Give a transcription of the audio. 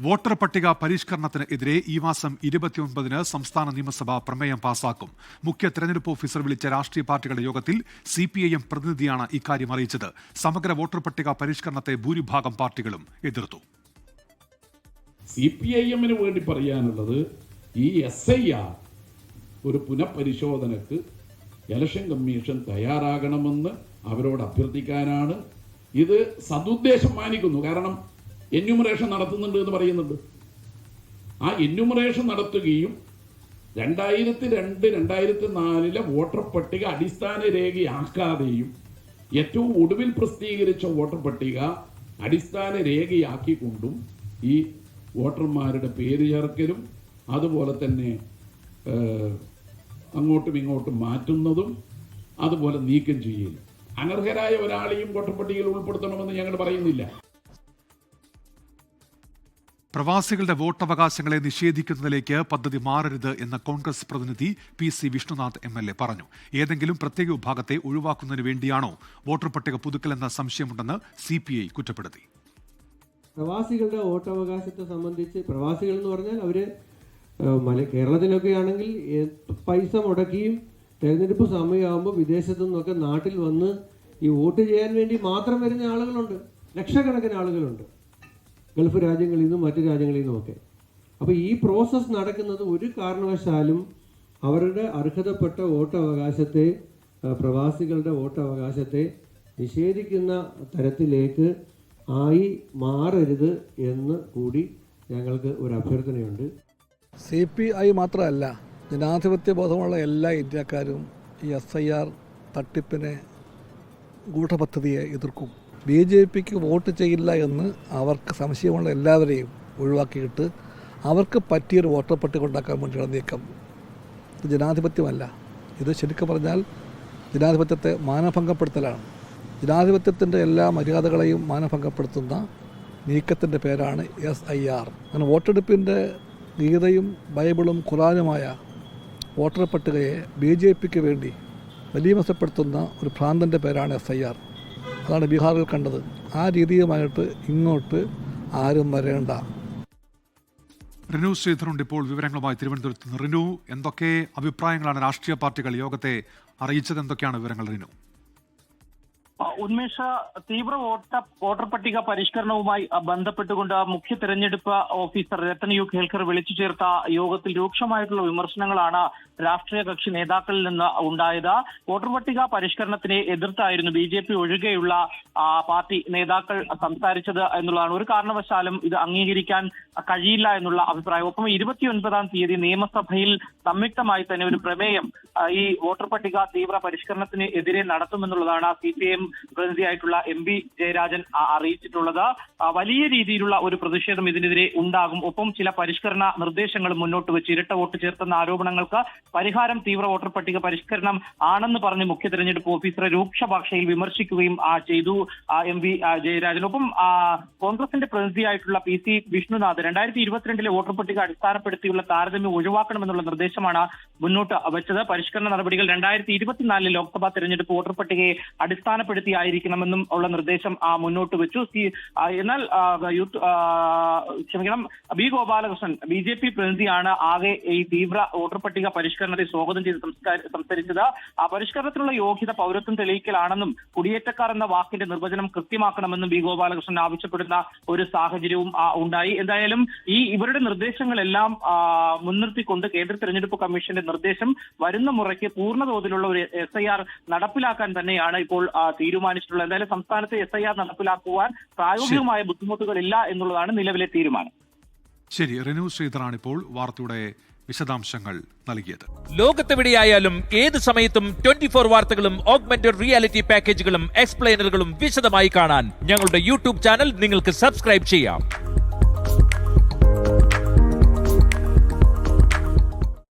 Voter പട്ടിക പരിഷ്കരണത്തിന് എതിരെ ഈ മാസം 29-ന് സംസ്ഥാന നിയമസഭ പ്രമേയം പാസാക്കും. മുഖ്യ തെരഞ്ഞെടുപ്പ് ഓഫീസർ വിളിച്ച രാഷ്ട്രീയ പാർട്ടികളുടെ യോഗത്തിൽ CPIM പ്രതിനിധിയാണ് ഇക്കാര്യം അറിയിച്ചത്. സമഗ്ര വോട്ടർ പട്ടിക പരിഷ്കരണത്തെ ഭൂരിഭാഗം പാർട്ടികളും എതിർത്തു. CPIM-ന് വേണ്ടി പറയാനുള്ളത് ഈ SIR ഒരു പുനഃപരിശോധനക്ക് ഇലക്ഷൻ കമ്മീഷൻ തയ്യാറാകണമെന്ന് അവരോട് അഭ്യർത്ഥിക്കാനാണ്. ഇത് സതുദ്ദേശം മാനിക്കുന്നു. കാരണം എന്യൂമറേഷൻ നടത്തുന്നുണ്ട് എന്ന് പറയുന്നുണ്ട്. ആ എന്യൂമറേഷൻ നടത്തുകയും 2002-2004 വോട്ടർ പട്ടിക അടിസ്ഥാന രേഖയാക്കാതെയും ഏറ്റവും ഒടുവിൽ പ്രസിദ്ധീകരിച്ച വോട്ടർ പട്ടിക അടിസ്ഥാന രേഖയാക്കിക്കൊണ്ടും ഈ വോട്ടർമാരുടെ പേര് ചേർക്കലും അതുപോലെ തന്നെ അങ്ങോട്ടും ഇങ്ങോട്ടും മാറ്റുന്നതും അതുപോലെ നീക്കം ചെയ്യലും. അനർഹരായ ഒരാളെയും വോട്ടർ പട്ടികയിൽ ഉൾപ്പെടുത്തണമെന്ന് ഞങ്ങൾ പറയുന്നില്ല. പ്രവാസികളുടെ വോട്ടവകാശങ്ങളെ നിഷേധിക്കുന്നതിലേക്ക് പദ്ധതി മാറരുത് എന്ന കോൺഗ്രസ് പ്രതിനിധി PC വിഷ്ണുനാഥ് MLA പറഞ്ഞു. ഏതെങ്കിലും പ്രത്യേക വിഭാഗത്തെ ഒഴിവാക്കുന്നതിന് വേണ്ടിയാണോ വോട്ടർ പട്ടിക പുതുക്കലെന്ന സംശയമുണ്ടെന്ന് CPI കുറ്റപ്പെടുത്തി. പ്രവാസികളുടെ വോട്ടവകാശത്തെ സംബന്ധിച്ച് പ്രവാസികൾ എന്ന് പറഞ്ഞാൽ അവര് കേരളത്തിലൊക്കെ ആണെങ്കിൽ പൈസ മുടക്കിയും തെരഞ്ഞെടുപ്പ് സമയമാകുമ്പോൾ വിദേശത്തു നിന്നൊക്കെ നാട്ടിൽ വന്ന് ഈ വോട്ട് ചെയ്യാൻ വേണ്ടി മാത്രം വരുന്ന ആളുകളുണ്ട്. ലക്ഷക്കണക്കിന് ആളുകളുണ്ട് ഗൾഫ് രാജ്യങ്ങളിൽ നിന്നും മറ്റു രാജ്യങ്ങളിൽ നിന്നുമൊക്കെ. അപ്പോൾ ഈ പ്രോസസ്സ് നടക്കുന്നത് ഒരു കാരണവശാലും അവരുടെ അർഹതപ്പെട്ട വോട്ടവകാശത്തെ പ്രവാസികളുടെ വോട്ടവകാശത്തെ നിഷേധിക്കുന്ന തരത്തിലേക്ക് ആയി മാറരുത് എന്ന് കൂടി ഞങ്ങൾക്ക് ഒരു അഭ്യർത്ഥനയുണ്ട്. CPI മാത്രമല്ല, ജനാധിപത്യ ബോധമുള്ള എല്ലാ ഇന്ത്യക്കാരും ഈ SIR തട്ടിപ്പിനെ ഗൂഢപദ്ധതിയെ എതിർക്കും. BJPക്ക് വോട്ട് ചെയ്യില്ല എന്ന് അവർക്ക് സംശയമുള്ള എല്ലാവരെയും ഒഴിവാക്കിയിട്ട് അവർക്ക് പറ്റിയൊരു വോട്ടർ പട്ടിക ഉണ്ടാക്കാൻ വേണ്ടിയുള്ള നീക്കം. ഇത് ജനാധിപത്യമല്ല. ഇത് ശരിക്കും പറഞ്ഞാൽ ജനാധിപത്യത്തെ മാനഭംഗപ്പെടുത്തലാണ്. ജനാധിപത്യത്തിൻ്റെ എല്ലാ മര്യാദകളെയും മാനഭംഗപ്പെടുത്തുന്ന നീക്കത്തിൻ്റെ പേരാണ് SIR. അങ്ങനെ വോട്ടെടുപ്പിൻ്റെ ഗീതയും ബൈബിളും ഖുറാനുമായ വോട്ടർ പട്ടികയെ BJPക്ക് വേണ്ടി വലിയമസപ്പെടുത്തുന്ന ഒരു ഭ്രാന്തൻ്റെ പേരാണ് SIR. അതാണ് ബീഹാറിൽ കണ്ടത്. ആ രീതിയുമായിട്ട് ഇങ്ങോട്ട് ആരും വരേണ്ട. റിനു ശ്രീധറുണ്ട് ഇപ്പോൾ വിവരങ്ങളുമായി തിരുവനന്തപുരത്ത് നിന്ന്. റിനു, എന്തൊക്കെ അഭിപ്രായങ്ങളാണ് രാഷ്ട്രീയ പാർട്ടികൾ യോഗത്തെ അറിയിച്ചത്? എന്തൊക്കെയാണ് വിവരങ്ങൾ റിനു? ഉന്മേഷ, തീവ്ര വോട്ടർ പട്ടിക പരിഷ്കരണവുമായി ബന്ധപ്പെട്ടുകൊണ്ട് മുഖ്യ തെരഞ്ഞെടുപ്പ് ഓഫീസർ രത്തൻ യു ഖേൽക്കർ വിളിച്ചു ചേർത്ത യോഗത്തിൽ രൂക്ഷമായിട്ടുള്ള വിമർശനങ്ങളാണ് രാഷ്ട്രീയ കക്ഷി നേതാക്കളിൽ നിന്ന് ഉണ്ടായത്. വോട്ടർ പട്ടിക പരിഷ്കരണത്തിനെ എതിർത്തായിരുന്നു BJP ഒഴികെയുള്ള പാർട്ടി നേതാക്കൾ സംസാരിച്ചത് എന്നുള്ളതാണ്. ഒരു കാരണവശാലും ഇത് അംഗീകരിക്കാൻ കഴിയില്ല എന്നുള്ള അഭിപ്രായം. ഒപ്പം 29-ാം തീയതി നിയമസഭയിൽ സംയുക്തമായി തന്നെ ഒരു പ്രമേയം ഈ വോട്ടർ പട്ടിക തീവ്ര പരിഷ്കരണത്തിന് എതിരെ നടത്തുമെന്നുള്ളതാണ് CPIM പ്രതിനിധിയായിട്ടുള്ള MB ജയരാജൻ അറിയിച്ചിട്ടുള്ളത്. വലിയ രീതിയിലുള്ള ഒരു പ്രതിഷേധം ഇതിനെതിരെ ഉണ്ടാകും. ഒപ്പം ചില പരിഷ്കരണ നിർദ്ദേശങ്ങൾ മുന്നോട്ട് വെച്ച് ഇരട്ട വോട്ട് ചേർത്തുന്ന ആരോപണങ്ങൾക്ക് പരിഹാരം തീവ്ര വോട്ടർ പട്ടിക പരിഷ്കരണം ആണെന്ന് പറഞ്ഞ് മുഖ്യ തെരഞ്ഞെടുപ്പ് ഓഫീസറെ രൂക്ഷ ഭാഷയിൽ വിമർശിക്കുകയും ചെയ്തു MB ജയരാജൻ. ഒപ്പം കോൺഗ്രസിന്റെ പ്രതിനിധിയായിട്ടുള്ള PC വിഷ്ണുനാഥ് 2022 വോട്ടർ പട്ടിക അടിസ്ഥാനപ്പെടുത്തിയുള്ള താരതമ്യം ഒഴിവാക്കണമെന്നുള്ള നിർദ്ദേശമാണ് മുന്നോട്ട് വെച്ചത്. പരിഷ്കരണ നടപടികൾ 2024 ലോക്സഭാ തെരഞ്ഞെടുപ്പ് വോട്ടർ പട്ടികയെ അടിസ്ഥാനപ്പെടുത്തിയായിരിക്കണമെന്നും ഉള്ള നിർദ്ദേശം മുന്നോട്ട് വെച്ചു. എന്നാൽ B ഗോപാലകൃഷ്ണൻ BJP പ്രതിനിധിയാണ് ആകെ ഈ തീവ്ര വോട്ടർ പട്ടിക പരിഷ്കരണത്തെ സ്വാഗതം ചെയ്ത് സംസാരിച്ചത്. ആ പരിഷ്കരണത്തിനുള്ള യോഗ്യത പൗരത്വം തെളിയിക്കലാണെന്നും കുടിയേറ്റക്കാർ എന്ന വാക്കിന്റെ നിർവചനം കൃത്യമാക്കണമെന്നും B ഗോപാലകൃഷ്ണൻ ആവശ്യപ്പെടുന്ന ഒരു സാഹചര്യവും ഉണ്ടായി. എന്തായാലും ഇവരുടെ നിർദ്ദേശങ്ങളെല്ലാം മുൻനിർത്തിക്കൊണ്ട് കേന്ദ്ര തെരഞ്ഞെടുപ്പ് കമ്മീഷന്റെ നിർദ്ദേശം വരുന്ന മുറയ്ക്ക് പൂർണ്ണതോതിലുള്ള ഒരു SIR നടപ്പിലാക്കാൻ തന്നെയാണ് ഇപ്പോൾ തീരുമാനിച്ചിട്ടുള്ളത്. എന്തായാലും സംസ്ഥാനത്ത് SIR നടപ്പിലാക്കുവാൻ പ്രായോഗികമായ ബുദ്ധിമുട്ടുകളില്ല എന്നുള്ളതാണ് നിലവിലെ തീരുമാനം. ശരി, റിനു ശ്രീധറാണ് ഇപ്പോൾ വാർത്തയുടെ വിശദാംശങ്ങൾ നൽകിയത്. ലോകത്തെവിടെയായാലും ഏത് സമയത്തും 24 വാർത്തകളും ഓഗ്മെന്റഡ് റിയാലിറ്റി പാക്കേജുകളും എക്സ്പ്ലെയിനറുകളും വിശദമായി കാണാൻ ഞങ്ങളുടെ YouTube ചാനൽ നിങ്ങൾക്ക് സബ്സ്ക്രൈബ് ചെയ്യാം.